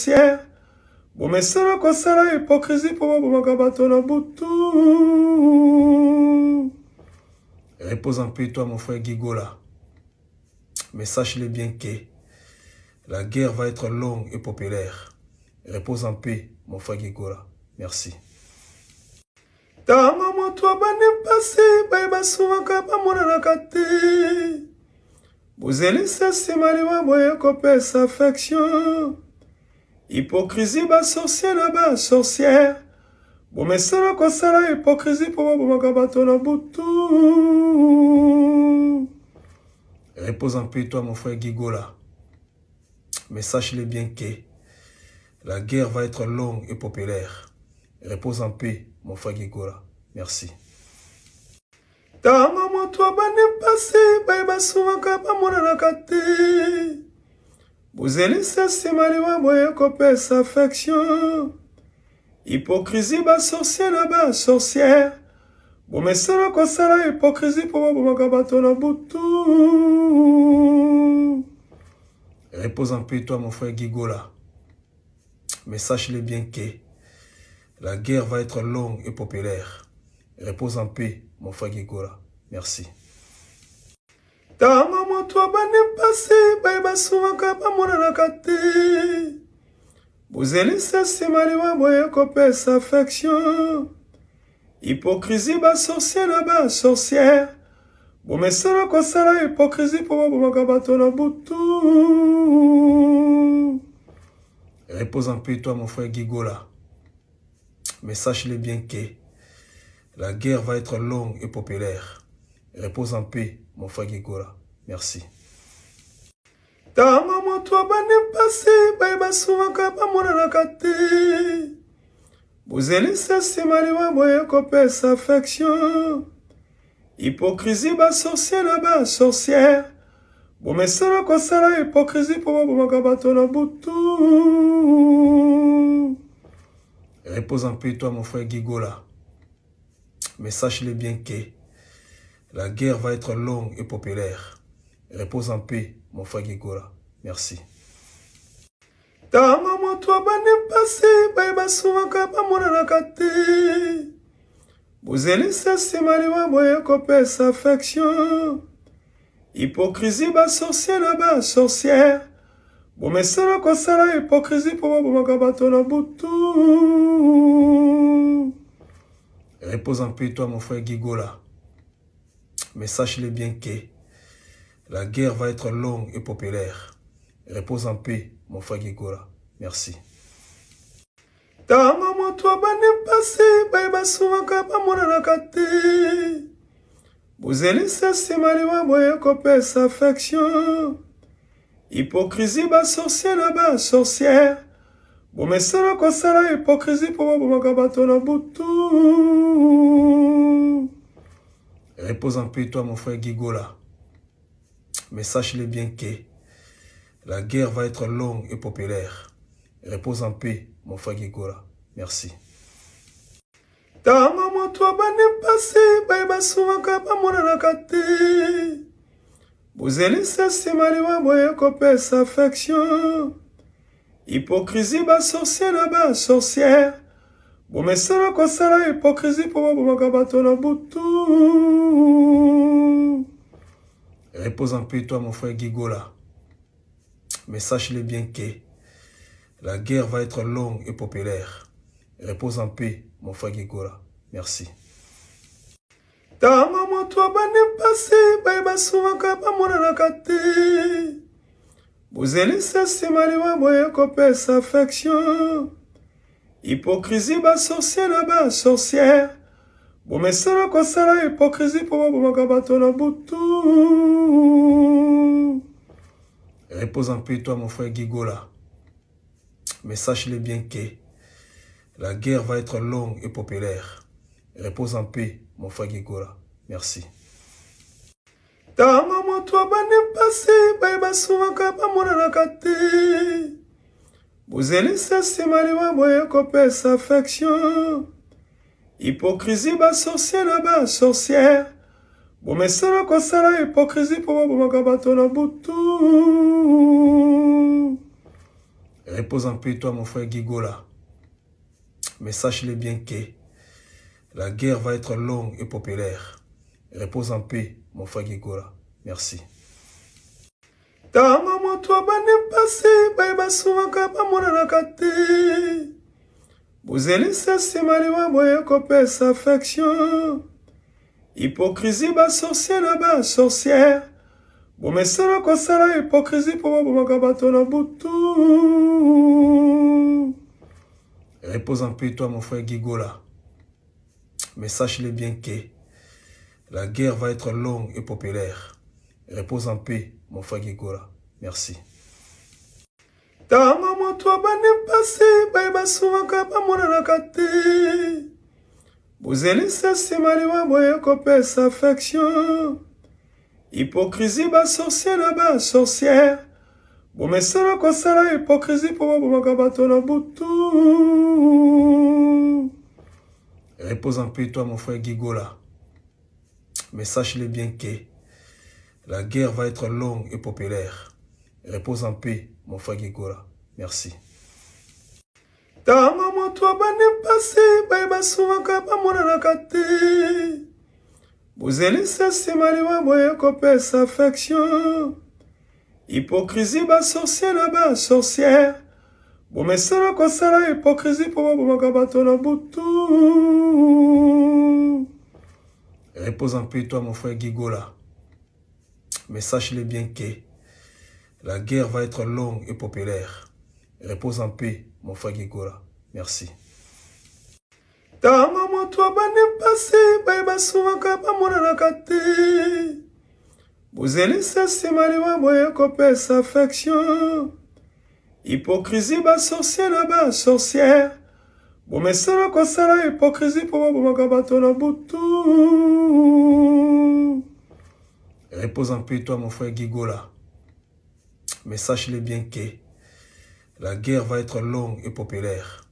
sorcière. Bomesala kosala hypocrisie pour bomaka bato na butu. Repose en paix, toi, mon frère Gigola. Mais sache-le bien que la guerre va être longue et populaire. Repose en paix, mon frère Gigola. Merci. Tama moto bane pasi baiba suwaka pamona na kate. Bozeli sesi maliwa boye kopesa affection. Hypocrisie ba sorcière na ba sorcière. Bomesala kosala hypocrisie pour bomaka bato na butu. Repose en paix, toi, mon frère Gigola. Mais sache-le bien que la guerre va être longue et populaire. Repose en paix, mon frère Gigola. Merci. Tama moto bane pasi baiba suwaka pamona na kate. Bozeli sesi maliwa boye kopesa affection. Hypocrisie ba sorcière na ba sorcière. Bomesala kosala hypocrisie pour bomaka bato na butu. Repose en paix, toi, mon frère Gigola. Mais sache-le bien que la guerre va être longue et populaire. Repose en paix, mon frère Gigola. Merci. Tama moto bane pasi baiba suwaka pamona na kate. Bozeli sesi maliwa boye kopesa affection. Hypocrisie ba sorcière na ba sorcière. Bomesala kosala hypocrisie pour bomaka bato na butu. Repose en paix, toi, mon frère Gigola. Mais sache-le bien que la guerre va être longue et populaire. Repose en paix, mon frère Gigola. Merci. Tama moto bane pasi baiba suwaka pamona na kate. Bozeli sesi maliwa boye kopesa affection. Hypocrisie ba sorcière na ba sorcière. Bomesala kosala hypocrisie pour bomaka bato na butu. Repose en paix, toi, mon frère Gigola. Mais sache-le bien que la guerre va être longue et populaire. Repose en paix, mon frère Gigola. Merci. Tama moto bane pasi baiba suwaka pamona na kate. Bozeli sesi maliwa boye kopesa affection. Hypocrisie ba sorcière na ba sorcière. Bomesala kosala hypocrisie pour bomaka bato na butu. Repose en paix, toi, mon frère Gigola. Mais sache-le bien que la guerre va être longue et populaire. Repose en paix, mon frère Gigola. Merci. Tama moto bane pasi baiba suwaka pamona na kate. Bozeli sesi maliwa boye kopesa affection. Hypocrisie ba sorcière na ba sorcière. Bomesala kosala hypocrisie pour bomaka bato na butu. Repose en paix, toi, mon frère Gigola. Mais sache-le bien que la guerre va être longue et populaire. Repose en paix, mon frère Gigola. Merci. Tama moto bane pasi baiba suwaka pamona na kate. Bozeli sesi maliwa boye kopesa affection. Hypocrisie ba sorcière na ba sorcière. Bomesala kosala hypocrisie pour bomaka bato na butu. Repose en paix, toi, mon frère Gigola. Mais sache-le bien que la guerre va être longue et populaire. Repose en paix, mon frère Gigola. Merci. Tama moto bane pasi baiba suwaka pamona na kate. Bozeli sesi maliwa boye kopesa affection. Hypocrisie ba sorcière na ba sorcière. Bomesala kosala hypocrisie pour bomaka bato na butu. Repose en paix, toi, mon frère Gigola. Mais sache-le bien que la guerre va être longue et populaire. Repose en paix, mon frère Gigola. Merci. Tama moto bane pasi baiba suwaka pamona na kate. Bozeli sesi maliwa boye kopesa affection. Hypocrisie ba sorcière na ba sorcière. Bomesala kosala hypocrisie pour bomaka bato na butu. Repose en paix, toi, mon frère Gigola. Mais sache-le bien que la guerre va être longue et populaire. Repose en paix, mon frère Gigola. Merci. Tanga moto abandi mpasi bayebasungaka bamonanaka te. Bozelisa nsima liwa boye kopesa affection. Hypocrisie basorcier na basorcière. Bomesala kosala hypocrisie po babomaka bato na butu. Repose en paix, toi, mon frère Gigola. Mais sache-le bien que la guerre va être longue et populaire. Repose en paix, mon frère Gigola. Merci. Tanga moto abandi mpasi bayebasungaka bamonanaka te. Bozelisa nsima liwa boye kopesa affection. Hypocrisie basorcier na basorcière. Bomesala kosala hypocrisie po babomaka bato na butu. Repose en paix, toi, mon frère Gigola. Mais sache-le bien que la guerre va être longue et populaire. Repose en paix, mon frère Gigola. Merci. Tanga moto abandi mpasi bayebasungaka bamonanaka te. Bozelisa nsima liwa boye kopesa affection. Hypocrisie basorcier na basorcière. Bomesala kosala hypocrisie po babomaka bato na butu. Repose en paix, toi, mon frère Gigola. Mais sache-le bien que la guerre va être longue et populaire. Repose en paix, mon frère Gigola. Merci. Tanga moto abandi mpasi bayebasungaka bamonanaka te. Bozelisa nsima liwa boye kopesa affection. Hypocrisie basorcier na basorcière. Bomesala kosala hypocrisie po babomaka bato na butu. Repose en paix, toi, mon frère Gigola. Mais sache-le bien que la guerre va être longue et populaire.